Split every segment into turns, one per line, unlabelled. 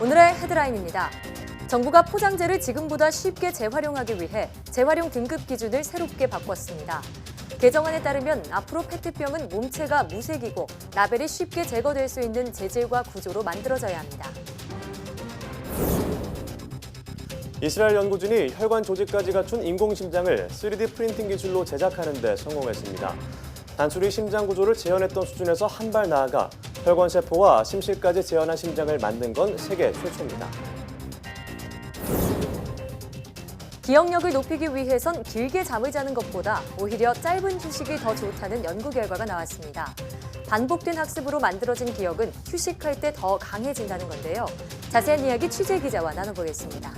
오늘의 헤드라인입니다. 정부가 포장재를 지금보다 쉽게 재활용하기 위해 재활용 등급 기준을 새롭게 바꿨습니다. 개정안에 따르면 앞으로 페트병은 몸체가 무색이고 라벨이 쉽게 제거될 수 있는 재질과 구조로 만들어져야 합니다.
이스라엘 연구진이 혈관 조직까지 갖춘 인공심장을 3D 프린팅 기술로 제작하는 데 성공했습니다. 단순히 심장 구조를 재현했던 수준에서 한 발 나아가 혈관 세포와 심실까지 재현한 심장을 만든 건 세계 최초입니다.
기억력을 높이기 위해선 길게 잠을 자는 것보다 오히려 짧은 휴식이 더 좋다는 연구 결과가 나왔습니다. 반복된 학습으로 만들어진 기억은 휴식할 때 더 강해진다는 건데요. 자세한 이야기 취재 기자와 나눠보겠습니다.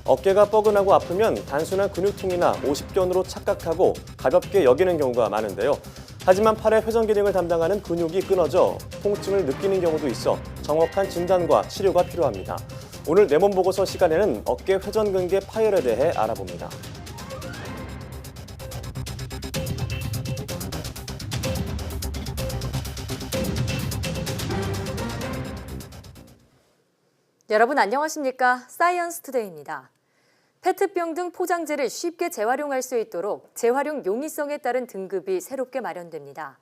어깨가 뻐근하고 아프면 단순한 근육통이나 오십견으로 착각하고 가볍게 여기는 경우가 많은데요. 하지만 팔의 회전 기능을 담당하는 근육이 끊어져 통증을 느끼는 경우도 있어 정확한 진단과 치료가 필요합니다. 오늘 내 몸 보고서 시간에는 어깨 회전근개 파열에 대해 알아봅니다.
여러분 안녕하십니까? 사이언스 투데이입니다. 페트병 등 포장재를 쉽게 재활용할 수 있도록 재활용 용이성에 따른 등급이 새롭게 마련됩니다.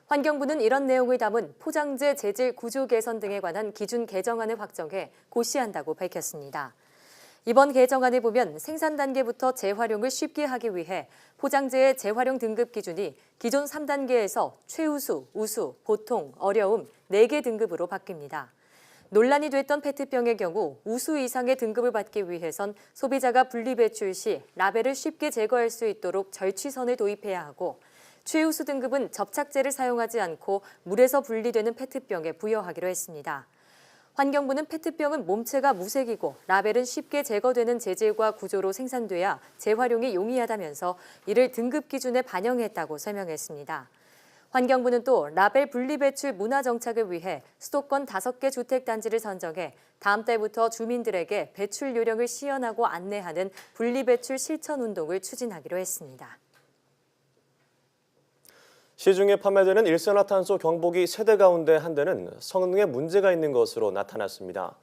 환경부는 이런 내용을 담은 포장재 재질 구조 개선 등에 관한 기준 개정안을 확정해 고시한다고 밝혔습니다. 이번 개정안을 보면 생산 단계부터 재활용을 쉽게 하기 위해 포장재의 재활용 등급 기준이 기존 3단계에서 최우수, 우수, 보통, 어려움 4개 등급으로 바뀝니다. 논란이 됐던 페트병의 경우 우수 이상의 등급을 받기 위해선 소비자가 분리배출 시 라벨을 쉽게 제거할 수 있도록 절취선을 도입해야 하고 최우수 등급은 접착제를 사용하지 않고 물에서 분리되는 페트병에 부여하기로 했습니다. 환경부는 페트병은 몸체가 무색이고 라벨은 쉽게 제거되는 재질과 구조로 생산돼야 재활용이 용이하다면서 이를 등급 기준에 반영했다고 설명했습니다. 환경부는 또 라벨 분리배출 문화 정착을 위해 수도권 5개 주택단지를 선정해 다음 달부터 주민들에게 배출 요령을 시연하고 안내하는 분리배출 실천 운동을 추진하기로 했습니다.
시중에 판매되는 일산화탄소 경보기 3대 가운데 한 대는 성능에 문제가 있는 것으로 나타났습니다.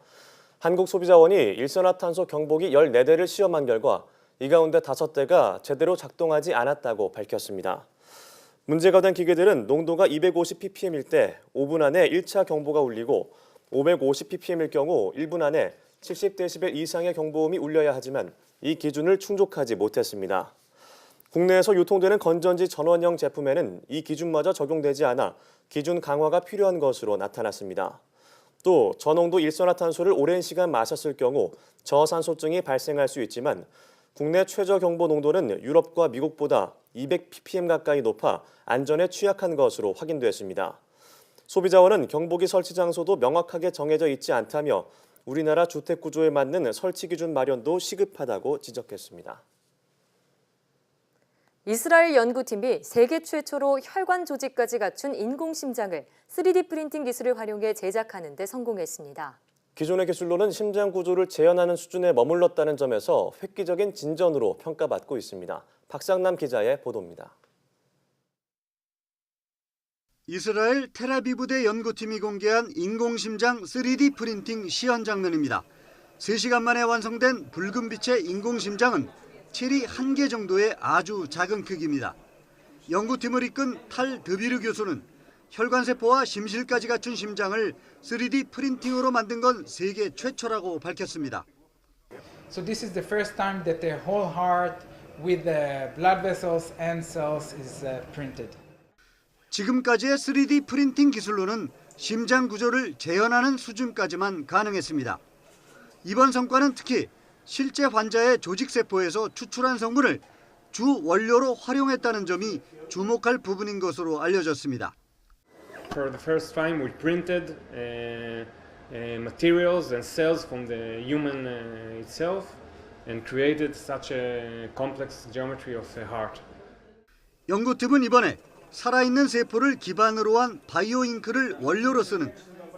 한국소비자원이 일산화탄소 경보기 14대를 시험한 결과 이 가운데 5대가 제대로 작동하지 않았다고 밝혔습니다. 문제가 된 기계들은 농도가 250ppm일 때 5분 안에 1차 경보가 울리고 550ppm일 경우 1분 안에 70dB 이상의 경보음이 울려야 하지만 이 기준을 충족하지 못했습니다. 국내에서 유통되는 건전지 전원형 제품에는 이 기준마저 적용되지 않아 기준 강화가 필요한 것으로 나타났습니다. 또 저농도 일산화탄소를 오랜 시간 마셨을 경우 저산소증이 발생할 수 있지만 국내 최저 경보 농도는 유럽과 미국보다 200ppm 가까이 높아 안전에 취약한 것으로 확인됐습니다. 소비자원은 경보기 설치 장소도 명확하게 정해져 있지 않다며 우리나라 주택 구조에 맞는 설치 기준 마련도 시급하다고 지적했습니다.
이스라엘 연구팀이 세계 최초로 혈관 조직까지 갖춘 인공심장을 3D 프린팅 기술을 활용해 제작하는 데 성공했습니다.
기존의 기술로는 심장 구조를 재현하는 수준에 머물렀다는 점에서 획기적인 진전으로 평가받고 있습니다. 박상남 기자의 보도입니다.
이스라엘 텔아비브대 연구팀이 공개한 인공심장 3D 프린팅 시연 장면입니다. 3시간 만에 완성된 붉은 빛의 인공심장은 체리 1개 정도의 아주 작은 크기입니다. 연구팀을 이끈 탈 드비르 교수는 혈관세포와 심실까지 갖춘 심장을 3D 프린팅으로 만든 건 세계 최초라고 밝혔습니다.
So this is the first time that the whole heart with the blood vessels and cells is printed.
지금까지의 3D 프린팅 기술로는 심장 구조를 재현하는 수준까지만 가능했습니다. 이번 성과는 특히 실제 환자의 조직세포에서 추출한 성분을 주 원료로 활용했다는 점이 주목할 부분인 것으로 알려졌습니다.
For the first time, we printed materials and cells from the human itself and created such a complex geometry of the heart.
연구팀은 이번에 살아있는 세포를 기반으로 한 바이오 잉크를 원료로 쓰는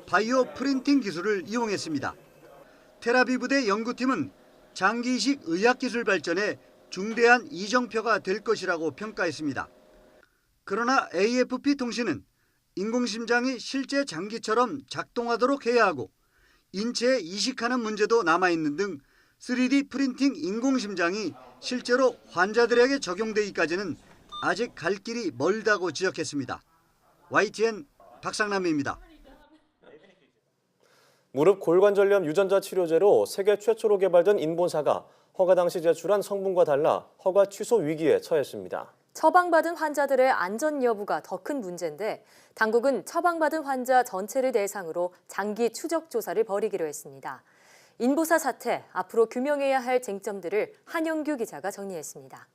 바이오 프린팅 기술을 이용했습니다. 텔아비브대 연구팀은 장기이식 의학기술 발전에 중대한 이정표가 될 것이라고 평가했습니다. 그러나 AFP 통신은 인공심장이 실제 장기처럼 작동하도록 해야 하고 인체에 이식하는 문제도 남아있는 등 3D 프린팅 인공심장이 실제로 환자들에게 적용되기까지는 아직 갈 길이 멀다고 지적했습니다. YTN 박상남입니다.
무릎 골관절염 유전자 치료제로 세계 최초로 개발된 인보사가 허가 당시 제출한 성분과 달라 허가 취소 위기에 처했습니다.
처방받은 환자들의 안전 여부가 더 큰 문제인데 당국은 처방받은 환자 전체를 대상으로 장기 추적 조사를 벌이기로 했습니다. 인보사 사태, 앞으로 규명해야 할 쟁점들을 한영규 기자가 정리했습니다.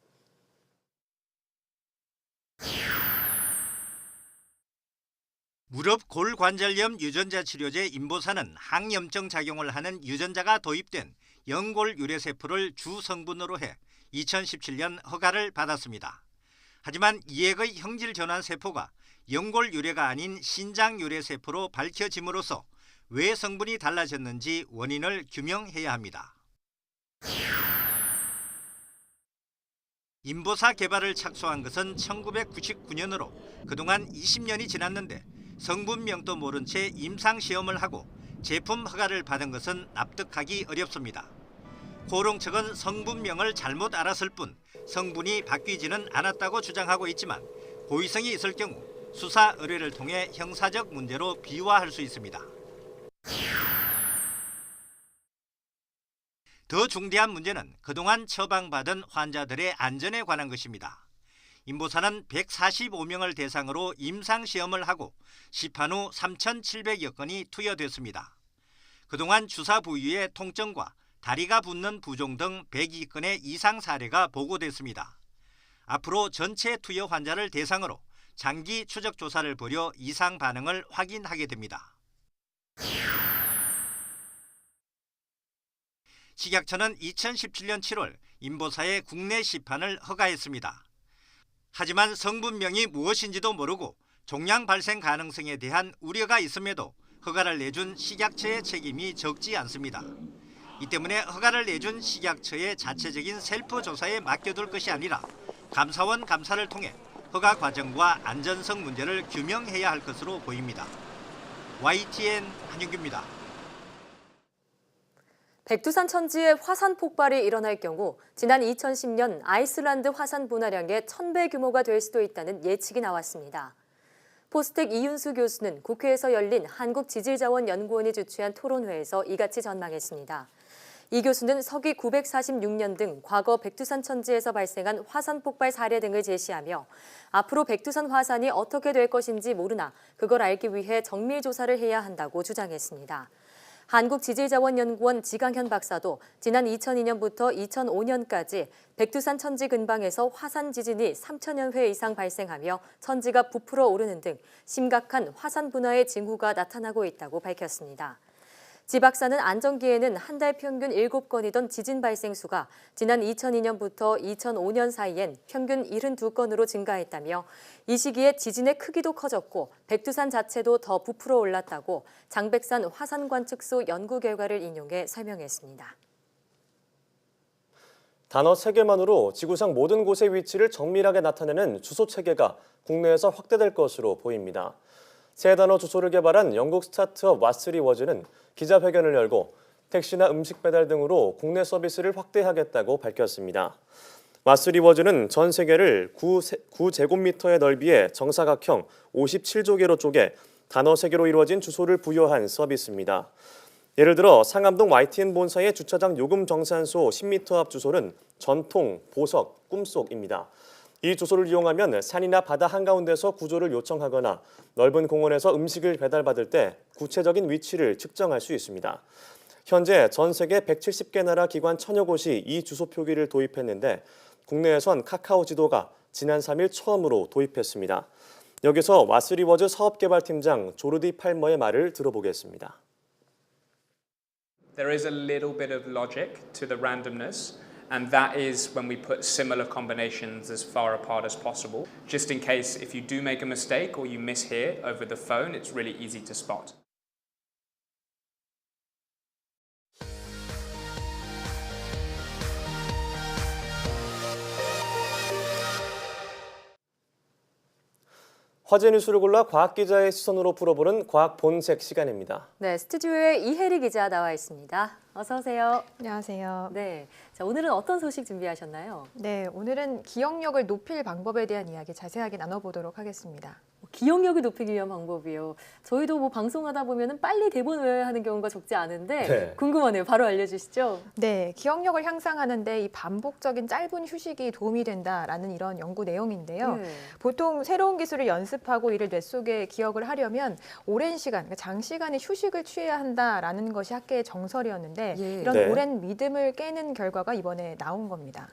무릎 골관절염 유전자 치료제 인보사는 항염증 작용을 하는 유전자가 도입된 연골 유래세포를 주 성분으로 해 2017년 허가를 받았습니다. 하지만 이액의 형질 전환 세포가 연골 유래가 아닌 신장 유래세포로 밝혀짐으로써 왜 성분이 달라졌는지 원인을 규명해야 합니다. 인보사 개발을 착수한 것은 1999년으로 그동안 20년이 지났는데 성분명도 모른 채 임상시험을 하고 제품 허가를 받은 것은 납득하기 어렵습니다. 고롱 측은 성분명을 잘못 알았을 뿐 성분이 바뀌지는 않았다고 주장하고 있지만 고의성이 있을 경우 수사 의뢰를 통해 형사적 문제로 비화할 수 있습니다. 더 중대한 문제는 그동안 처방받은 환자들의 안전에 관한 것입니다. 인보사는 145명을 대상으로 임상시험을 하고 시판 후 3,700여 건이 투여됐습니다. 그동안 주사 부위의 통증과 다리가 붓는 부종 등 102건의 이상 사례가 보고됐습니다. 앞으로 전체 투여 환자를 대상으로 장기 추적 조사를 벌여 이상 반응을 확인하게 됩니다. 식약처는 2017년 7월 인보사의 국내 시판을 허가했습니다. 하지만 성분명이 무엇인지도 모르고 종양 발생 가능성에 대한 우려가 있음에도 허가를 내준 식약처의 책임이 적지 않습니다. 이 때문에 허가를 내준 식약처의 자체적인 셀프 조사에 맡겨둘 것이 아니라 감사원 감사를 통해 허가 과정과 안전성 문제를 규명해야 할 것으로 보입니다. YTN 한윤규입니다.
백두산 천지에 화산 폭발이 일어날 경우 지난 2010년 아이슬란드 화산 분화량의 1000배 규모가 될 수도 있다는 예측이 나왔습니다. 포스텍 이윤수 교수는 국회에서 열린 한국지질자원연구원이 주최한 토론회에서 이같이 전망했습니다. 이 교수는 서기 946년 등 과거 백두산 천지에서 발생한 화산 폭발 사례 등을 제시하며 앞으로 백두산 화산이 어떻게 될 것인지 모르나 그걸 알기 위해 정밀 조사를 해야 한다고 주장했습니다. 한국지질자원연구원 지강현 박사도 지난 2002년부터 2005년까지 백두산 천지 근방에서 화산 지진이 3,000여 회 이상 발생하며 천지가 부풀어 오르는 등 심각한 화산 분화의 징후가 나타나고 있다고 밝혔습니다. 지 박사는 안정기에는 한 달 평균 7건이던 지진 발생 수가 지난 2002년부터 2005년 사이엔 평균 72건으로 증가했다며 이 시기에 지진의 크기도 커졌고 백두산 자체도 더 부풀어 올랐다고 장백산 화산관측소 연구 결과를 인용해 설명했습니다.
단어 3개만으로 지구상 모든 곳의 위치를 정밀하게 나타내는 주소 체계가 국내에서 확대될 것으로 보입니다. 새 단어 주소를 개발한 영국 스타트업 왓스리워즈는 기자회견을 열고 택시나 음식 배달 등으로 국내 서비스를 확대하겠다고 밝혔습니다. 왓스리워즈는 전 세계를 9제곱미터의 넓이의 정사각형 57조 개로 쪼개 단어 3개로 이루어진 주소를 부여한 서비스입니다. 예를 들어 상암동 YTN 본사의 주차장 요금 정산소 10m 앞 주소는 전통, 보석, 꿈속입니다. 이 주소를 이용하면 산이나 바다 한가운데서 구조를 요청하거나 넓은 공원에서 음식을 배달받을 때 구체적인 위치를 측정할 수 있습니다. 현재 전 세계 170개 나라 기관 1000여 곳이 이 주소 표기를 도입했는데 국내에선 카카오 지도가 지난 3일 처음으로 도입했습니다. 여기서 왓스리워즈 사업개발팀장 조르디 팔머의 말을 들어보겠습니다.
There is a little bit of logic to the randomness. And that is when we put similar combinations as far apart as possible, just in case if you do make a mistake or you mishear over the phone, it's really easy to spot.
화제 뉴스를 골라 과학 기자의 시선으로 풀어보는 과학 본색 시간입니다.
네, 스튜디오에 이혜리 기자 나와 있습니다. 어서 오세요.
안녕하세요.
네, 자, 오늘은 어떤 소식 준비하셨나요?
네, 오늘은 기억력을 높일 방법에 대한 이야기 자세하게 나눠보도록 하겠습니다.
기억력을 높이기 위한 방법이요. 저희도 뭐 방송하다 보면은 빨리 대본 외워하는 경우가 적지 않은데
네.
궁금하네요. 바로 알려주시죠.
네, 기억력을 향상하는데 이 반복적인 짧은 휴식이 도움이 된다라는 이런 연구 내용인데요.
네.
보통 새로운 기술을 연습하고 이를 뇌 속에 기억을 하려면 오랜 시간, 그러니까 장시간의 휴식을 취해야 한다라는 것이 학계의 정설이었는데
예.
이런
네.
오랜 믿음을 깨는 결과가 이번에 나온 겁니다.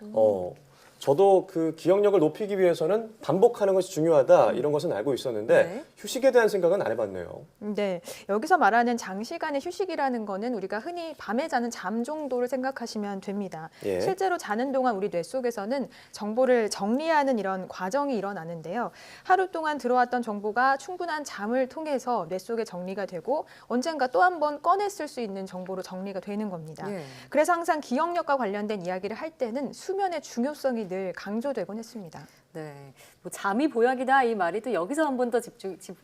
저도 그 기억력을 높이기 위해서는 반복하는 것이 중요하다 이런 것은 알고 있었는데
네.
휴식에 대한 생각은 안 해봤네요.
네, 여기서 말하는 장시간의 휴식이라는 거는 우리가 흔히 밤에 자는 잠 정도를 생각하시면 됩니다.
예.
실제로 자는 동안 우리 뇌 속에서는 정보를 정리하는 이런 과정이 일어나는데요. 하루 동안 들어왔던 정보가 충분한 잠을 통해서 뇌 속에 정리가 되고 언젠가 또 한 번 꺼내 쓸 수 있는 정보로 정리가 되는 겁니다.
예.
그래서 항상 기억력과 관련된 이야기를 할 때는 수면의 중요성이 늘 강조되곤 했습니다.
네, 뭐 잠이 보약이다 이 말이 또 여기서 한 번 더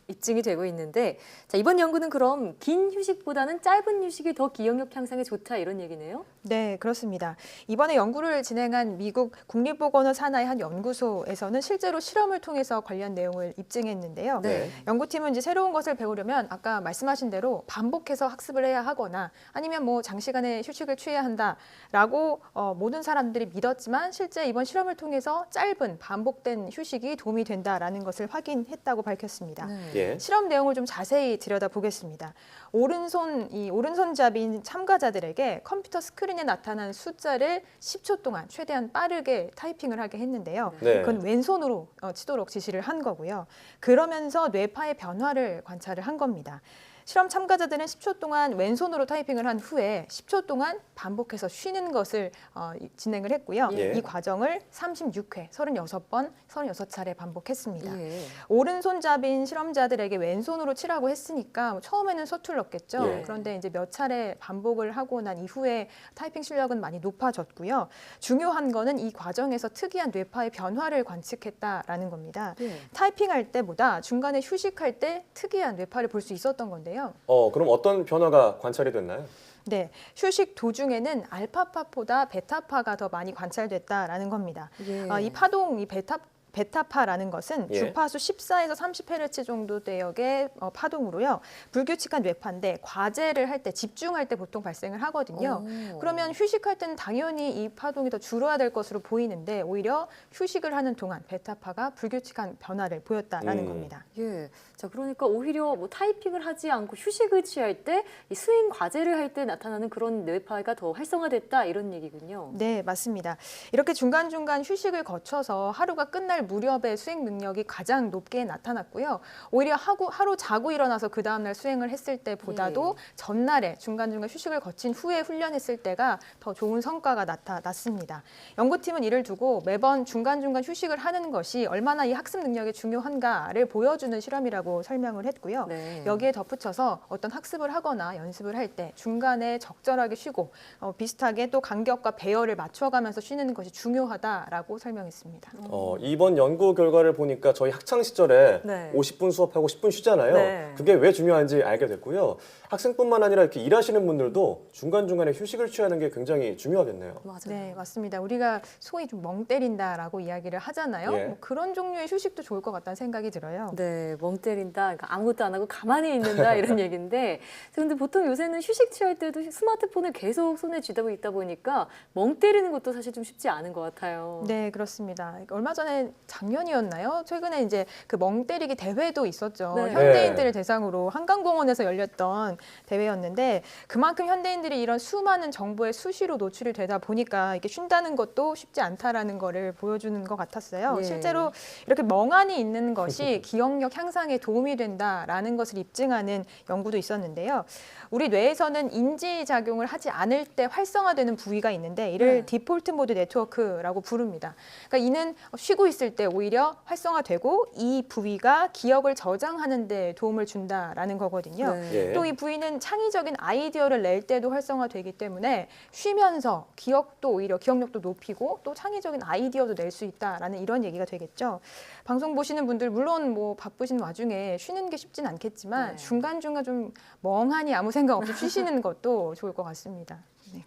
입증이 되고 있는데, 자, 이번 연구는 그럼 긴 휴식보다는 짧은 휴식이 더 기억력 향상에 좋다 이런 얘기네요?
네, 그렇습니다. 이번에 연구를 진행한 미국 국립보건원 산하의 한 연구소에서는 실제로 실험을 통해서 관련 내용을 입증했는데요.
네.
연구팀은 이제 새로운 것을 배우려면 아까 말씀하신 대로 반복해서 학습을 해야 하거나 아니면 뭐 장시간의 휴식을 취해야 한다라고 모든 사람들이 믿었지만 실제 이번 실험을 통해서 짧은 반복된 휴식이 도움이 된다라는 것을 확인했다고 밝혔습니다.
네.
예.
실험 내용을 좀 자세히 들여다보겠습니다. 오른손잡이인 참가자들에게 컴퓨터 스크린에 나타난 숫자를 10초 동안 최대한 빠르게 타이핑을 하게 했는데요.
네.
그건 왼손으로 치도록 지시를 한 거고요. 그러면서 뇌파의 변화를 관찰을 한 겁니다. 실험 참가자들은 10초 동안 왼손으로 타이핑을 한 후에 10초 동안 반복해서 쉬는 것을 진행을 했고요.
예.
이 과정을 36회, 36번, 36차례 반복했습니다.
예.
오른손잡이인 실험자들에게 왼손으로 치라고 했으니까 처음에는 서툴렀겠죠.
예.
그런데 이제 몇 차례 반복을 하고 난 이후에 타이핑 실력은 많이 높아졌고요. 중요한 거는 이 과정에서 특이한 뇌파의 변화를 관측했다라는 겁니다.
예.
타이핑할 때보다 중간에 휴식할 때 특이한 뇌파를 볼 수 있었던 건데요.
그럼 어떤 변화가 관찰이 됐나요?
네, 휴식 도중에는 알파파보다 베타파가 더 많이 관찰됐다라는 겁니다.
예.
이 파동, 이 베타파라는 것은
예.
주파수 14에서 30Hz 정도 대역의 파동으로요. 불규칙한 뇌파인데 과제를 할 때, 집중할 때 보통 발생을 하거든요. 그러면 휴식할 때는 당연히 이 파동이 더 줄어야 될 것으로 보이는데 오히려 휴식을 하는 동안 베타파가 불규칙한 변화를 보였다라는 겁니다.
예. 자, 그러니까 오히려 뭐 타이핑을 하지 않고 휴식을 취할 때 이 수행 과제를 할 때 나타나는 그런 뇌파가 더 활성화됐다 이런 얘기군요.
네, 맞습니다. 이렇게 중간중간 휴식을 거쳐서 하루가 끝날 무렵에 수행 능력이 가장 높게 나타났고요. 오히려 하루 자고 일어나서 그 다음날 수행을 했을 때보다도 전날에 중간중간 휴식을 거친 후에 훈련했을 때가 더 좋은 성과가 나타났습니다. 연구팀은 이를 두고 매번 중간중간 휴식을 하는 것이 얼마나 이 학습 능력이 중요한가를 보여주는 실험이라고 설명을 했고요.
네.
여기에 덧붙여서 어떤 학습을 하거나 연습을 할 때 중간에 적절하게 쉬고 비슷하게 또 간격과 배열을 맞춰가면서 쉬는 것이 중요하다라고 설명했습니다.
이번 연구 결과를 보니까 저희 학창 시절에
네.
50분 수업하고 10분 쉬잖아요.
네.
그게 왜 중요한지 알게 됐고요. 학생뿐만 아니라 이렇게 일하시는 분들도 중간중간에 휴식을 취하는 게 굉장히 중요하겠네요.
맞아요.
네, 맞습니다. 우리가 소위 좀 멍 때린다라고 이야기를 하잖아요.
예.
뭐 그런 종류의 휴식도 좋을 것 같다는 생각이 들어요.
네, 멍 때린다, 그러니까 아무것도 안 하고 가만히 있는다 이런 얘기인데, 근데 보통 요새는 휴식 취할 때도 스마트폰을 계속 손에 쥐고 있다 보니까 멍 때리는 것도 사실 좀 쉽지 않은 것 같아요.
네, 그렇습니다. 얼마 전에 작년이었나요? 최근에 이제 그 멍 때리기 대회도 있었죠.
네.
현대인들을 대상으로 한강공원에서 열렸던 대회였는데 그만큼 현대인들이 이런 수많은 정보에 수시로 노출이 되다 보니까 이게 쉰다는 것도 쉽지 않다라는 거를 보여주는 것 같았어요.
예.
실제로 이렇게 멍하니 있는 것이 기억력 향상에 도움이 된다라는 것을 입증하는 연구도 있었는데요. 우리 뇌에서는 인지작용을 하지 않을 때 활성화되는 부위가 있는데 이를
네.
디폴트 모드 네트워크라고 부릅니다. 그러니까 이는 쉬고 있을 때 때 오히려 활성화되고 이 부위가 기억을 저장하는 데 도움을 준다라는 거거든요.
네.
예.
또 이 부위는 창의적인 아이디어를 낼 때도 활성화되기 때문에 쉬면서 기억력도 높이고 또 창의적인 아이디어도 낼 수 있다라는 이런 얘기가 되겠죠. 방송 보시는 분들 물론 뭐 바쁘신 와중에 쉬는 게 쉽진 않겠지만
네.
중간중간 좀 멍하니 아무 생각 없이 쉬시는 것도 좋을 것 같습니다. 네.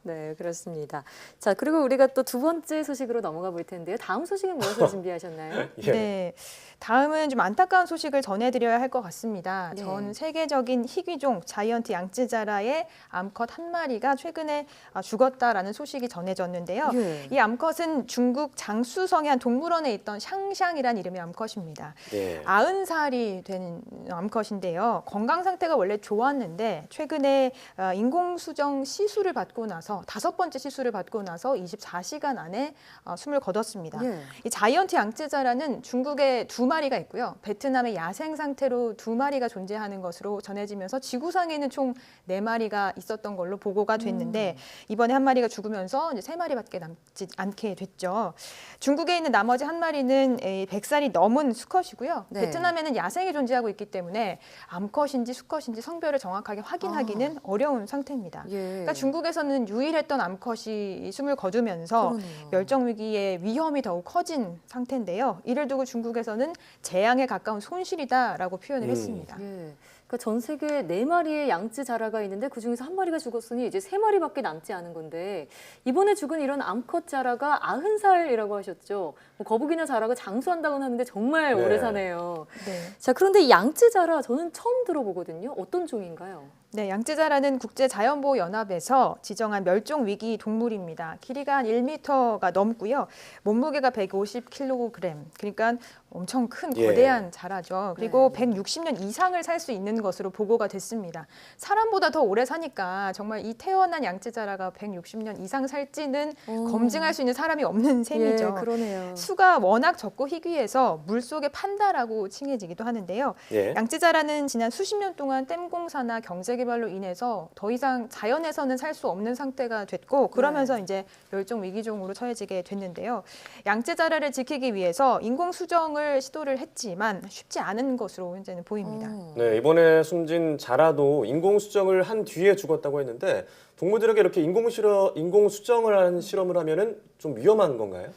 네, 그렇습니다. 자, 그리고 우리가 또 두 번째 소식으로 넘어가 볼 텐데요. 다음 소식은 무엇을 준비하셨나요?
예.
네. 다음은 좀 안타까운 소식을 전해드려야 할 것 같습니다.
네.
전 세계적인 희귀종 자이언트 양쯔자라의 암컷 한 마리가 최근에 죽었다라는 소식이 전해졌는데요.
예.
이 암컷은 중국 장쑤성의 한 동물원에 있던 샹샹이라는 이름의 암컷입니다.
예.
90살이 된 암컷인데요. 건강 상태가 원래 좋았는데 최근에 인공수정 시술을 받고 나서 5번째 시술을 받고 나서 24시간 안에 숨을 거뒀습니다.
예.
이 자이언트 양쯔자라는 중국에 2마리가 있고요. 베트남의 야생 상태로 2마리가 존재하는 것으로 전해지면서 지구상에는 총 4마리가 있었던 걸로 보고가 됐는데 이번에 한 마리가 죽으면서 이제 3마리밖에 남지 않게 됐죠. 중국에 있는 나머지 한 마리는 100살이 넘은 수컷이고요.
네.
베트남에는 야생이 존재하고 있기 때문에 암컷인지 수컷인지 성별을 정확하게 확인하기는 어려운 상태입니다.
예.
그러니까 중국에서는 유일했던 암컷이 숨을 거두면서
그러네요.
멸종 위기의 위험이 더욱 커진 상태인데요. 이를 두고 중국에서는 재앙에 가까운 손실이다라고 표현을 했습니다.
예. 그러니까 전 세계에 4마리의 양쯔자라가 있는데 그중에서 한 마리가 죽었으니 이제 3마리밖에 남지 않은 건데 이번에 죽은 이런 암컷 자라가 90살이라고 하셨죠. 뭐 거북이나 자라가 장수한다고는 하는데 정말
네.
오래 사네요.
네.
자, 그런데 이 양쯔자라 저는 처음 들어보거든요. 어떤 종인가요?
네, 양쯔자라는 국제자연보호연합에서 지정한 멸종위기 동물입니다. 길이가 한 1m가 넘고요. 몸무게가 150kg, 그러니까 엄청 큰
예.
거대한 자라죠. 그리고
네.
160년 이상을 살 수 있는 것으로 보고가 됐습니다. 사람보다 더 오래 사니까 정말 이 태어난 양쯔자라가 160년 이상 살지는 검증할 수 있는 사람이 없는 셈이죠.
예, 그러네요.
수가 워낙 적고 희귀해서 물속의 판다라고 칭해지기도 하는데요.
예.
양쯔자라는 지난 수십 년 동안 댐 공사나 경제 개발로 인해서 더 이상 자연에서는 살 수 없는 상태가 됐고 그러면서 이제 멸종 위기종으로 처해지게 됐는데요. 양쯔자라를 지키기 위해서 인공 수정을 시도를 했지만 쉽지 않은 것으로 현재는 보입니다.
네, 이번에 숨진 자라도 인공 수정을 한 뒤에 죽었다고 했는데 동물들에게 이렇게 인공 수정을 한 실험을 하면은 좀 위험한 건가요?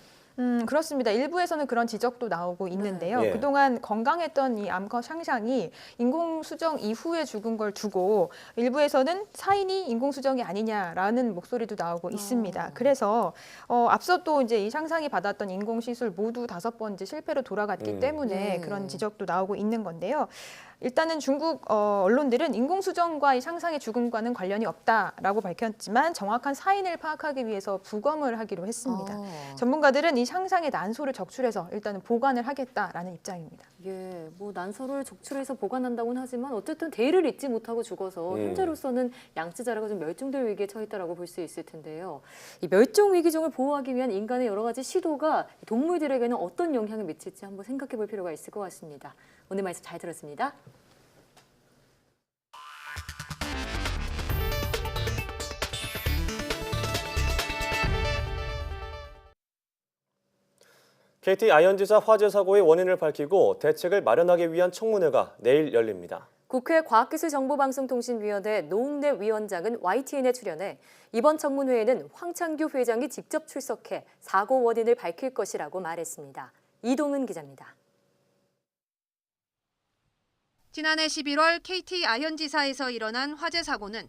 그렇습니다. 일부에서는 그런 지적도 나오고 있는데요.
예.
그동안 건강했던 이 암컷 샹샹이 인공수정 이후에 죽은 걸 두고 일부에서는 사인이 인공수정이 아니냐라는 목소리도 나오고 있습니다. 그래서 앞서 또 이제 이 샹샹이 받았던 인공시술 모두 5번째 실패로 돌아갔기 때문에
예.
그런 지적도 나오고 있는 건데요. 일단은 중국 언론들은 인공수정과 이 샹샹의 죽음과는 관련이 없다라고 밝혔지만 정확한 사인을 파악하기 위해서 부검을 하기로 했습니다. 전문가들은 이 샹샹의 난소를 적출해서 일단은 보관을 하겠다라는 입장입니다.
예, 뭐 난소를 적출해서 보관한다고는 하지만 어쨌든 대의를 잊지 못하고 죽어서 현재로서는 양쯔자라가 좀 멸종될 위기에 처했다라고 볼 수 있을 텐데요. 이 멸종 위기종을 보호하기 위한 인간의 여러 가지 시도가 동물들에게는 어떤 영향을 미칠지 한번 생각해 볼 필요가 있을 것 같습니다. 오늘 말씀 잘 들었습니다.
KT 아현지사 화재 사고의 원인을 밝히고 대책을 마련하기 위한 청문회가 내일 열립니다.
국회 과학기술정보방송통신위원회 노웅래 위원장은 YTN에 출연해 이번 청문회에는 황창규 회장이 직접 출석해 사고 원인을 밝힐 것이라고 말했습니다. 이동은 기자입니다.
지난해 11월 KT 아현지사에서 일어난 화재 사고는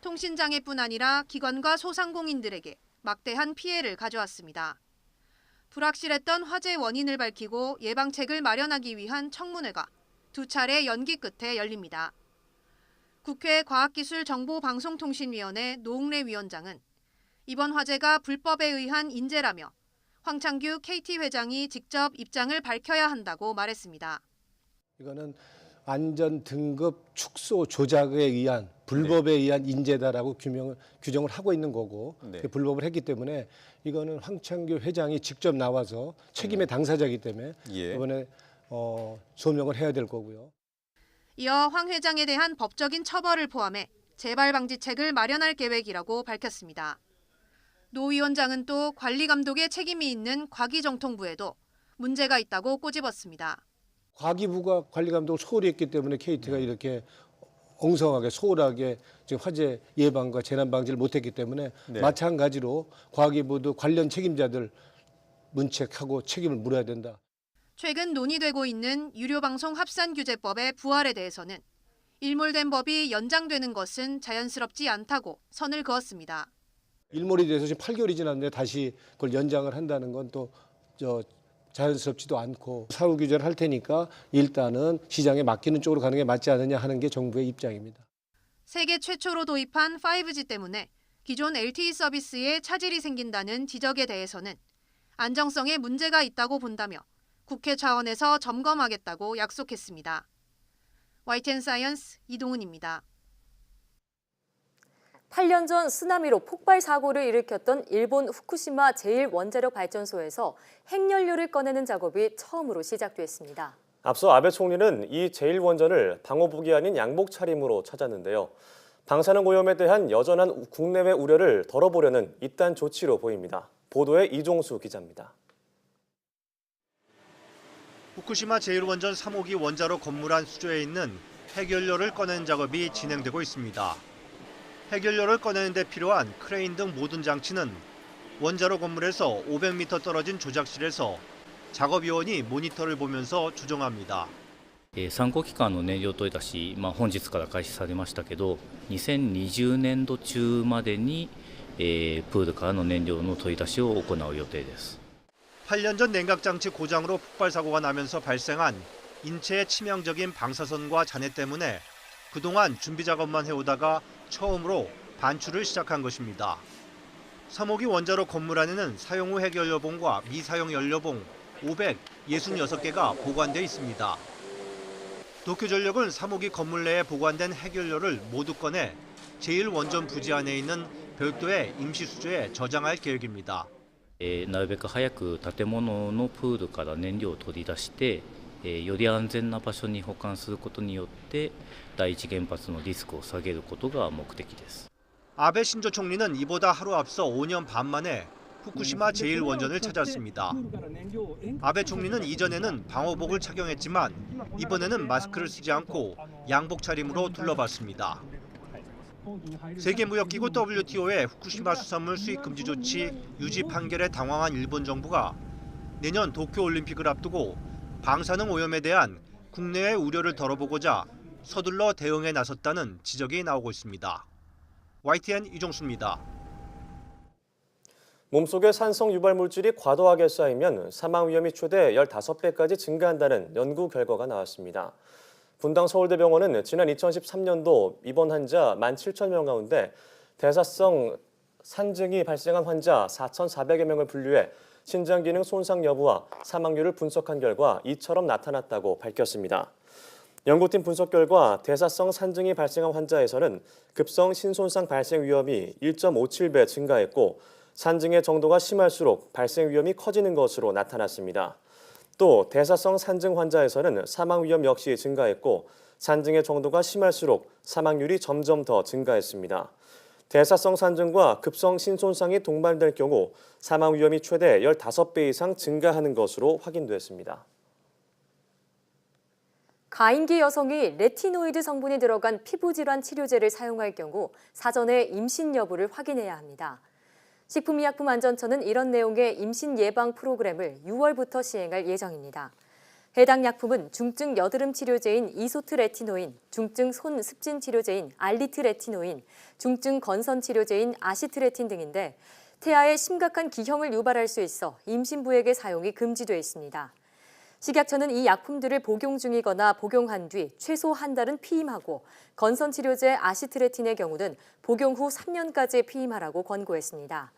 통신장애뿐 아니라 기관과 소상공인들에게 막대한 피해를 가져왔습니다. 불확실했던 화재 원인을 밝히고 예방책을 마련하기 위한 청문회가 2차례 연기 끝에 열립니다. 국회 과학기술정보방송통신위원회 노웅래 위원장은 이번 화재가 불법에 의한 인재라며 황창규 KT 회장이 직접 입장을 밝혀야 한다고 말했습니다.
이거는 안전 등급 축소 조작에 의한 불법에 의한 인재다라고 규정을 하고 있는 거고 불법을 했기 때문에 이거는 황창규 회장이 직접 나와서 책임의 당사자이기 때문에 이번에 소명을 해야 될 거고요.
이어 황 회장에 대한 법적인 처벌을 포함해 재발 방지책을 마련할 계획이라고 밝혔습니다. 노 위원장은 또 관리 감독의 책임이 있는 과기정통부에도 문제가 있다고 꼬집었습니다.
과기부가 관리 감독을 소홀히 했기 때문에 KT가 이렇게 엉성하게 소홀하게 지금 화재 예방과 재난 방지를 못했기 때문에 마찬가지로 과기부도 관련 책임자들 문책하고 책임을 물어야 된다.
최근 논의되고 있는 유료방송 합산규제법의 부활에 대해서는 일몰된 법이 연장되는 것은 자연스럽지 않다고 선을 그었습니다.
일몰이 돼서 지금 8개월이 지났는데 다시 그걸 연장을 한다는 건 또 자연스럽지도 않고 사후 규제를 할 테니까 일단은 시장에 맡기는 쪽으로 가는 게 맞지 않느냐 하는 게 정부의 입장입니다.
세계 최초로 도입한 5G 때문에 기존 LTE 서비스에 차질이 생긴다는 지적에 대해서는 안정성에 문제가 있다고 본다며 국회 차원에서 점검하겠다고 약속했습니다. YTN 사이언스 이동훈입니다.
8년 전 쓰나미로 폭발 사고를 일으켰던 일본 후쿠시마 제1원자력발전소에서 핵연료를 꺼내는 작업이 처음으로 시작됐습니다.
앞서 아베 총리는 이 제1원전을 방호복이 아닌 양복 차림으로 찾았는데요. 방사능 오염에 대한 여전한 국내외 우려를 덜어보려는 이딴 조치로 보입니다. 보도에 이종수 기자입니다.
후쿠시마 제1원전 3호기 원자로 건물 안 수조에 있는 핵연료를 꺼내는 작업이 진행되고 있습니다. 핵연료를 꺼내는 데 필요한 크레인 등 모든 장치는 원자로 건물에서 500m 떨어진 조작실에서 작업요원이 모니터를 보면서 조정합니다.
参考期間の燃料取り出し、本日から開始されましたけど、2020年度中までに、プールからの燃料の取り出しを行う予定です。
8년 전 냉각장치 고장으로 폭발 사고가 나면서 발생한 인체에 치명적인 방사선과 잔해 때문에 그동안 준비 작업만 해오다가 처음으로 반출을 시작한 것입니다. 3호기 원자로 건물 안에는 사용 후 핵연료봉과 미사용 연료봉 566개가 보관돼 있습니다. 도쿄전력은 3호기 건물 내에 보관된 핵연료를 모두 꺼내 제1원전 부지 안에 있는 별도의 임시 수조에 저장할 계획입니다.
なるべく早く建物のプールから燃料を取り出して、より安全な場所に保管することによって第一原発のリスクを下げることが目的です。
아베 신조 총리는 이보다 하루 앞서 5년 반 만에 후쿠시마 제1원전을 찾았습니다. 아베 총리는 이전에는 방호복을 착용했지만 이번에는 마스크를 쓰지 않고 양복 차림으로 둘러봤습니다. 세계무역기구 WTO의 후쿠시마 수산물 수입 금지 조치 유지 판결에 당황한 일본 정부가 내년 도쿄올림픽을 앞두고 방사능 오염에 대한 국내의 우려를 덜어보고자 서둘러 대응에 나섰다는 지적이 나오고 있습니다. YTN 이종수입니다.
몸속에 산성 유발 물질이 과도하게 쌓이면 사망 위험이 최대 15배까지 증가한다는 연구 결과가 나왔습니다. 분당 서울대병원은 지난 2013년도 입원 환자 17,000명 가운데 대사성 산증이 발생한 환자 4,400여 명을 분류해 신장 기능 손상 여부와 사망률을 분석한 결과 이처럼 나타났다고 밝혔습니다. 연구팀 분석 결과 대사성 산증이 발생한 환자에서는 급성 신손상 발생 위험이 1.57배 증가했고 산증의 정도가 심할수록 발생 위험이 커지는 것으로 나타났습니다. 또 대사성 산증 환자에서는 사망 위험 역시 증가했고 산증의 정도가 심할수록 사망률이 점점 더 증가했습니다. 대사성 산증과 급성 신손상이 동반될 경우 사망 위험이 최대 15배 이상 증가하는 것으로 확인됐습니다.
가임기 여성이 레티노이드 성분이 들어간 피부질환 치료제를 사용할 경우 사전에 임신 여부를 확인해야 합니다. 식품의약품안전처는 이런 내용의 임신 예방 프로그램을 6월부터 시행할 예정입니다. 해당 약품은 중증 여드름 치료제인 이소트레티노인, 중증 손 습진 치료제인 알리트레티노인, 중증 건선 치료제인 아시트레틴 등인데 태아에 심각한 기형을 유발할 수 있어 임신부에게 사용이 금지돼 있습니다. 식약처는 이 약품들을 복용 중이거나 복용한 뒤 최소 한 달은 피임하고 건선 치료제 아시트레틴의 경우는 복용 후 3년까지 피임하라고 권고했습니다.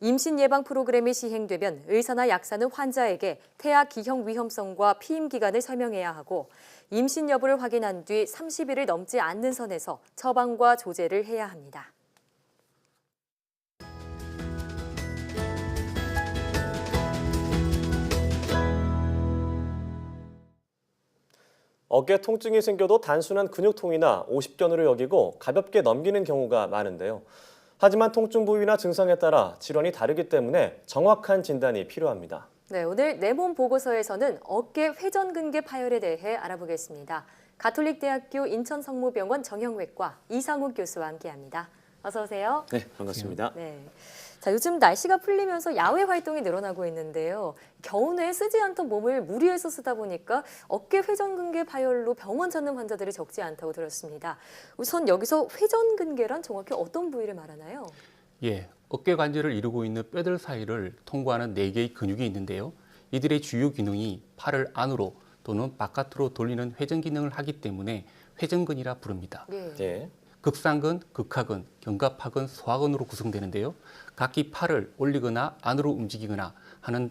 임신 예방 프로그램이 시행되면 의사나 약사는 환자에게 태아 기형 위험성과 피임 기간을 설명해야 하고 임신 여부를 확인한 뒤 30일을 넘지 않는 선에서 처방과 조제를 해야 합니다.
어깨 통증이 생겨도 단순한 근육통이나 오십견으로 여기고 가볍게 넘기는 경우가 많은데요. 하지만 통증 부위나 증상에 따라 질환이 다르기 때문에 정확한 진단이 필요합니다.
네, 오늘 내 몸 보고서에서는 어깨 회전근개 파열에 대해 알아보겠습니다. 가톨릭대학교 인천성모병원 정형외과 이상욱 교수와 함께합니다. 어서 오세요.
네, 반갑습니다.
네. 자, 요즘 날씨가 풀리면서 야외 활동이 늘어나고 있는데요. 겨우내 쓰지 않던 몸을 무리해서 쓰다 보니까 어깨 회전근개 파열로 병원 찾는 환자들이 적지 않다고 들었습니다. 우선 여기서 회전근개란 정확히 어떤 부위를 말하나요?
예, 어깨 관절을 이루고 있는 뼈들 사이를 통과하는 4개의 근육이 있는데요. 이들의 주요 기능이 팔을 안으로 또는 바깥으로 돌리는 회전 기능을 하기 때문에 회전근이라 부릅니다.
네.
극상근, 극하근, 견갑하근, 소하근으로 구성되는데요. 각기 팔을 올리거나 안으로 움직이거나 하는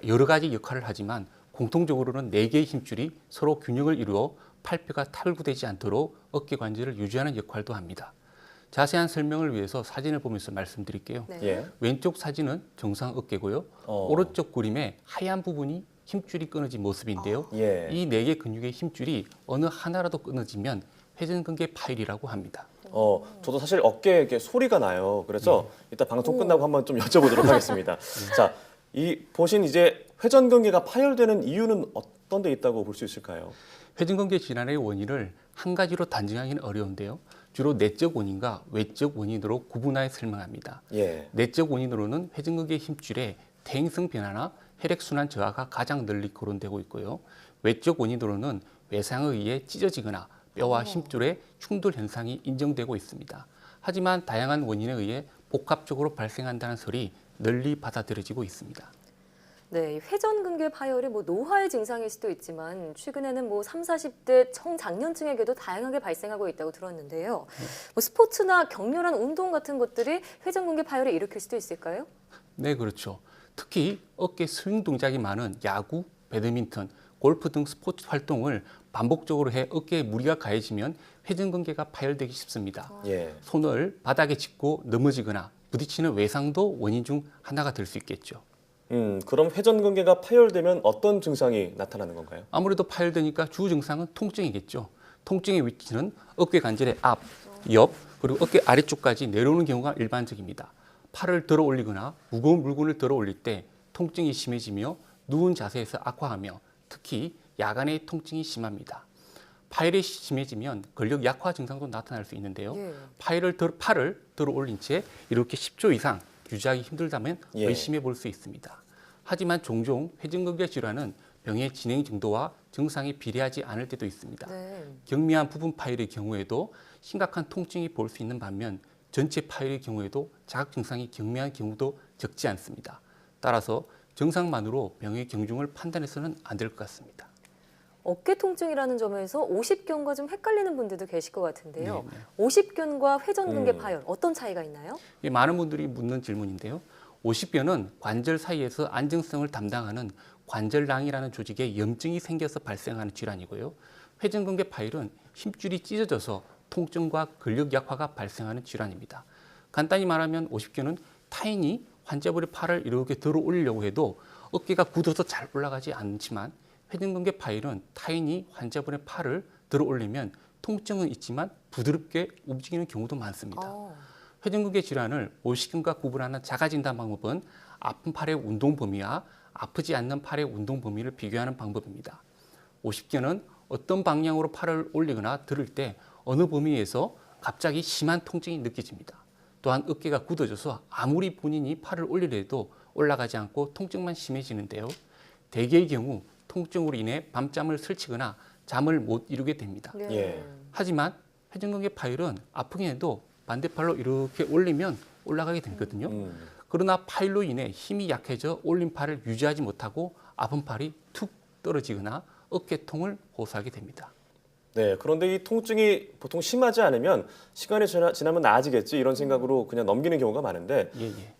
여러 가지 역할을 하지만 공통적으로는 4개의 힘줄이 서로 균형을 이루어 팔뼈가 탈구되지 않도록 어깨 관절을 유지하는 역할도 합니다. 자세한 설명을 위해서 사진을 보면서 말씀드릴게요.
네.
예.
왼쪽 사진은 정상 어깨고요. 오른쪽 그림에 하얀 부분이 힘줄이 끊어진 모습인데요.
예.
이 4개 근육의 힘줄이 어느 하나라도 끊어지면 회전근개 파열이라고 합니다.
저도 사실 어깨에 이렇게 소리가 나요. 그래서 이따 방송 끝나고 한번 좀 여쭤보도록 하겠습니다. 자, 이 보신 이제 회전근개가 파열되는 이유는 어떤 데 있다고 볼 수 있을까요?
회전근개 질환의 원인을 한 가지로 단정하기는 어려운데요. 주로 내적 원인과 외적 원인으로 구분하여 설명합니다.
예.
내적 원인으로는 회전근개 힘줄의 퇴행성 변화나 혈액순환 저하가 가장 널리 거론되고 있고요. 외적 원인으로는 외상에 의해 찢어지거나 뼈와 힘줄의 충돌 현상이 인정되고 있습니다. 하지만 다양한 원인에 의해 복합적으로 발생한다는 설이 널리 받아들여지고 있습니다.
네, 회전근개 파열이 노화의 증상일 수도 있지만 최근에는 30, 40대 청장년층에게도 다양하게 발생하고 있다고 들었는데요. 스포츠나 격렬한 운동 같은 것들이 회전근개 파열을 일으킬 수도 있을까요?
네, 그렇죠. 특히 어깨 스윙 동작이 많은 야구, 배드민턴, 골프 등 스포츠 활동을 반복적으로 해 어깨에 무리가 가해지면 회전근개가 파열되기 쉽습니다.
예.
손을 바닥에 짚고 넘어지거나 부딪히는 외상도 원인 중 하나가 될 수 있겠죠.
그럼 회전근개가 파열되면 어떤 증상이 나타나는 건가요?
아무래도 파열되니까 주 증상은 통증이겠죠. 통증의 위치는 어깨 관절의 앞, 옆, 그리고 어깨 아래쪽까지 내려오는 경우가 일반적입니다. 팔을 들어 올리거나 무거운 물건을 들어 올릴 때 통증이 심해지며 누운 자세에서 악화하며 특히 야간에 통증이 심합니다. 파열이 심해지면 근력 약화 증상도 나타날 수 있는데요. 팔을 들어 올린 채 이렇게 10초 이상 유지하기 힘들다면 의심해 볼 수 있습니다. 하지만 종종 회전근개 질환은 병의 진행 정도와 증상이 비례하지 않을 때도 있습니다. 경미한 부분 파열의 경우에도 심각한 통증이 볼 수 있는 반면 전체 파열의 경우에도 자각 증상이 경미한 경우도 적지 않습니다. 따라서 증상만으로 병의 경중을 판단해서는 안 될 것 같습니다.
어깨 통증이라는 점에서 오십견과 좀 헷갈리는 분들도 계실 것 같은데요.
네.
오십견과 회전근개 파열 어떤 차이가 있나요?
많은 분들이 묻는 질문인데요. 오십견은 관절 사이에서 안정성을 담당하는 관절낭이라는 조직에 염증이 생겨서 발생하는 질환이고요. 회전근개 파열은 힘줄이 찢어져서 통증과 근력 약화가 발생하는 질환입니다. 간단히 말하면 오십견은 타인이 환자분의 팔을 이렇게 들어 올리려고 해도 어깨가 굳어서 잘 올라가지 않지만 회전근개 파열은 타인이 환자분의 팔을 들어 올리면 통증은 있지만 부드럽게 움직이는 경우도 많습니다. 회전근개 질환을 오십견과 구분하는 자가진단 방법은 아픈 팔의 운동 범위와 아프지 않는 팔의 운동 범위를 비교하는 방법입니다. 오십견은 어떤 방향으로 팔을 올리거나 들을 때 어느 범위에서 갑자기 심한 통증이 느껴집니다. 또한 어깨가 굳어져서 아무리 본인이 팔을 올리려도 올라가지 않고 통증만 심해지는데요. 대개의 경우 통증으로 인해 밤잠을 설치거나 잠을 못 이루게 됩니다. 하지만 회전근개 파열은 아프긴 해도 반대팔로 이렇게 올리면 올라가게 되거든요. 그러나 파열로 인해 힘이 약해져 올린 팔을 유지하지 못하고 아픈 팔이 툭 떨어지거나 어깨통을 호소하게 됩니다.
네, 그런데 이 통증이 보통 심하지 않으면 시간이 지나면 나아지겠지 이런 생각으로 그냥 넘기는 경우가 많은데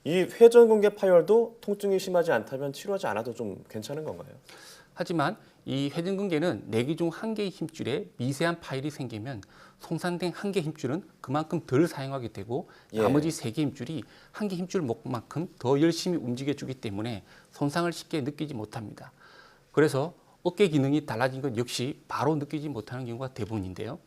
이 회전근개 파열도 통증이 심하지 않다면 치료하지 않아도 좀 괜찮은 건가요?
하지만 이 회전근개는 4개 중 1개의 힘줄에 미세한 파열이 생기면 손상된 1개 힘줄은 그만큼 덜 사용하게 되고 나머지 3개 힘줄이 1개 힘줄만큼 더 열심히 움직여주기 때문에 손상을 쉽게 느끼지 못합니다. 그래서 어깨 기능이 달라진 것 역시 바로 느끼지 못하는 경우가 대부분인데요.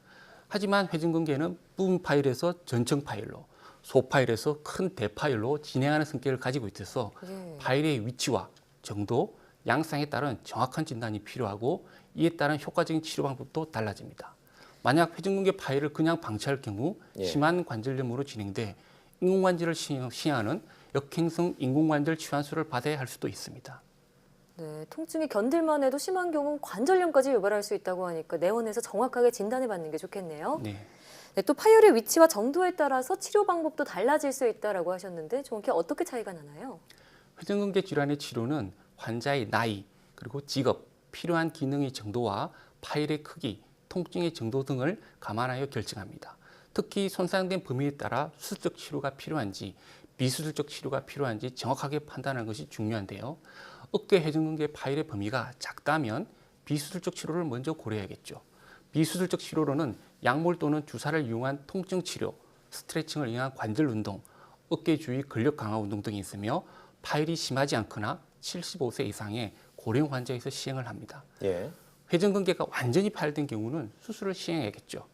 하지만 회전근개는 부분 파열에서 전청 파열로, 소파열에서 큰 대파열로 진행하는 성격을 가지고 있어서 파열의 위치와 정도, 양상에 따른 정확한 진단이 필요하고 이에 따른 효과적인 치료 방법도 달라집니다. 만약 회전근개 파열을 그냥 방치할 경우 심한 관절염으로 진행돼 인공관절을 시행하는 역행성 인공관절 치환술을 받아야 할 수도 있습니다.
네, 통증이 견딜만 해도 심한 경우는 관절염까지 유발할 수 있다고 하니까 내원에서 정확하게 진단을 받는 게 좋겠네요.
네.
네, 또 파열의 위치와 정도에 따라서 치료 방법도 달라질 수 있다고 하셨는데 정확히 어떻게 차이가 나나요?
회전근개 질환의 치료는 환자의 나이, 그리고 직업, 필요한 기능의 정도와 파열의 크기, 통증의 정도 등을 감안하여 결정합니다. 특히 손상된 범위에 따라 수술적 치료가 필요한지 비수술적 치료가 필요한지 정확하게 판단하는 것이 중요한데요. 어깨 회전근개 파열의 범위가 작다면 비수술적 치료를 먼저 고려해야겠죠. 비수술적 치료로는 약물 또는 주사를 이용한 통증 치료, 스트레칭을 이용한 관절 운동, 어깨 주위 근력 강화 운동 등이 있으며 파열이 심하지 않거나 75세 이상의 고령 환자에서 시행을 합니다. 회전근개가 완전히 파열된 경우는 수술을 시행해야겠죠.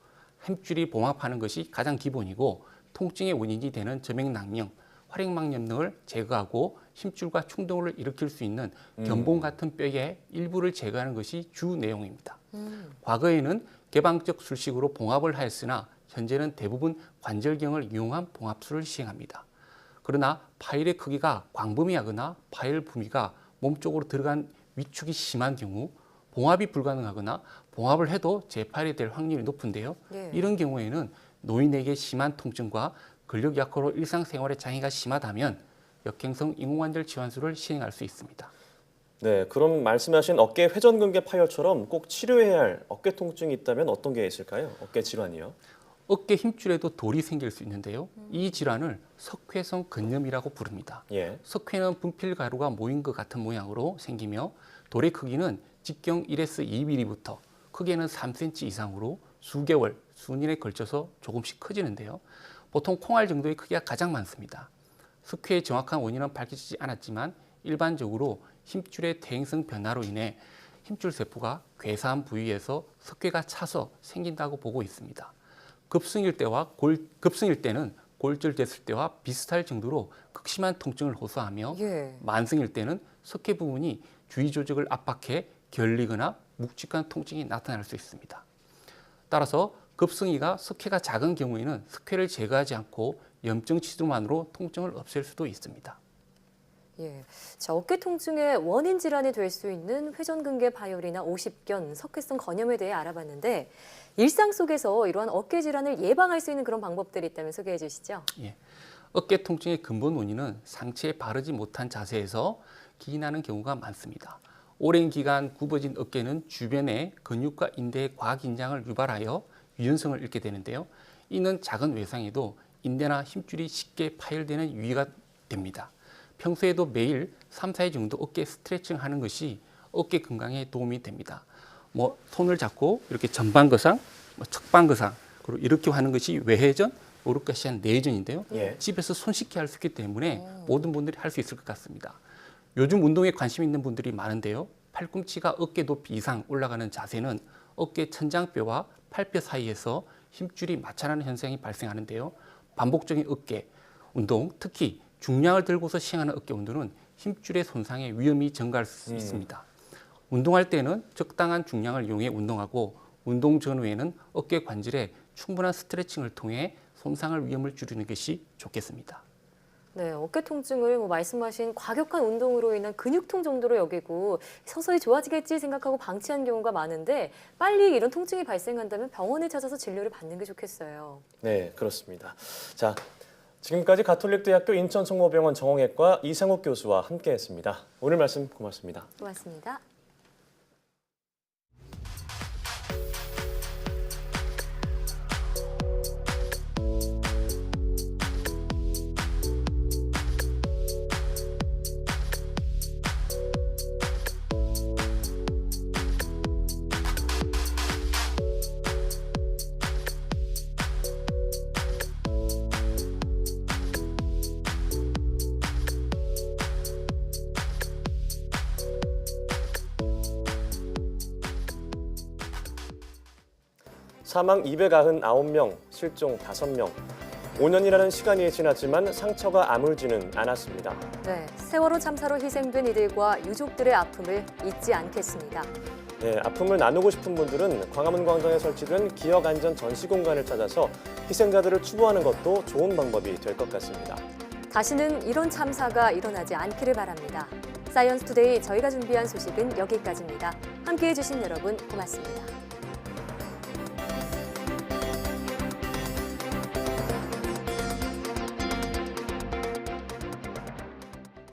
햄줄이 봉합하는 것이 가장 기본이고 통증의 원인이 되는 점액낭령, 활액막염 등을 제거하고 힘줄과 충동을 일으킬 수 있는 견봉 같은 뼈의 일부를 제거하는 것이 주 내용입니다. 과거에는 개방적 술식으로 봉합을 하였으나 현재는 대부분 관절경을 이용한 봉합술을 시행합니다. 그러나 파열의 크기가 광범위하거나 파열 부위가 몸쪽으로 들어간 위축이 심한 경우 봉합이 불가능하거나 봉합을 해도 재파열이 될 확률이 높은데요. 이런 경우에는 노인에게 심한 통증과 근력 약화로 일상생활에 장애가 심하다면 역행성 인공관절 치환술을 시행할 수 있습니다.
네, 그럼 말씀하신 어깨 회전근개 파열처럼 꼭 치료해야 할 어깨 통증이 있다면 어떤 게 있을까요? 어깨 질환이요?
어깨 힘줄에도 돌이 생길 수 있는데요. 이 질환을 석회성 근염이라고 부릅니다. 석회는 분필 가루가 모인 것 같은 모양으로 생기며 돌의 크기는 직경 1에서 2mm부터 크게는 3cm 이상으로 수개월, 수년에 걸쳐서 조금씩 커지는데요. 보통 콩알 정도의 크기가 가장 많습니다. 석회의 정확한 원인은 밝혀지지 않았지만 일반적으로 힘줄의 퇴행성 변화로 인해 힘줄 세포가 괴사한 부위에서 석회가 차서 생긴다고 보고 있습니다. 급성일 때는 골절됐을 때와 비슷할 정도로 극심한 통증을 호소하며 만성일 때는 석회 부분이 주위 조직을 압박해 결리거나 묵직한 통증이 나타날 수 있습니다. 따라서 급성이가 석회가 작은 경우에는 석회를 제거하지 않고 염증 치료만으로 통증을 없앨 수도 있습니다.
자, 어깨 통증의 원인 질환이 될 수 있는 회전근개 파열이나 오십견, 석회성 건염에 대해 알아봤는데 일상 속에서 이러한 어깨 질환을 예방할 수 있는 그런 방법들이 있다면 소개해 주시죠.
어깨 통증의 근본 원인은 상체에 바르지 못한 자세에서 기인하는 경우가 많습니다. 오랜 기간 굽어진 어깨는 주변의 근육과 인대의 과긴장을 유발하여 유연성을 잃게 되는데요. 이는 작은 외상에도 인대나 힘줄이 쉽게 파열되는 유의가 됩니다. 평소에도 매일 3, 4회 정도 어깨 스트레칭 하는 것이 어깨 건강에 도움이 됩니다. 손을 잡고 이렇게 전방거상, 측방거상, 그리고 이렇게 하는 것이 외회전, 오르카시안 내회전인데요. 집에서 손쉽게 할 수 있기 때문에 모든 분들이 할 수 있을 것 같습니다. 요즘 운동에 관심 있는 분들이 많은데요. 팔꿈치가 어깨 높이 이상 올라가는 자세는 어깨 천장뼈와 팔뼈 사이에서 힘줄이 마찰하는 현상이 발생하는데요. 반복적인 어깨 운동, 특히 중량을 들고서 시행하는 어깨 운동은 힘줄의 손상의 위험이 증가할 수 있습니다. 운동할 때는 적당한 중량을 이용해 운동하고 운동 전후에는 어깨 관절에 충분한 스트레칭을 통해 손상을 위험을 줄이는 것이 좋겠습니다.
네, 어깨 통증을 말씀하신 과격한 운동으로 인한 근육통 정도로 여기고 서서히 좋아지겠지 생각하고 방치한 경우가 많은데 빨리 이런 통증이 발생한다면 병원에 찾아서 진료를 받는 게 좋겠어요.
네, 그렇습니다. 자, 지금까지 가톨릭대학교 인천성모병원 정형외과 이상욱 교수와 함께했습니다. 오늘 말씀 고맙습니다.
고맙습니다.
사망 299명, 실종 5명. 5년이라는 시간이 지났지만 상처가 아물지는 않았습니다.
네, 세월호 참사로 희생된 이들과 유족들의 아픔을 잊지 않겠습니다.
네, 아픔을 나누고 싶은 분들은 광화문 광장에 설치된 기억안전 전시 공간을 찾아서 희생자들을 추모하는 것도 좋은 방법이 될 것 같습니다.
다시는 이런 참사가 일어나지 않기를 바랍니다. 사이언스 투데이 저희가 준비한 소식은 여기까지입니다. 함께해 주신 여러분 고맙습니다.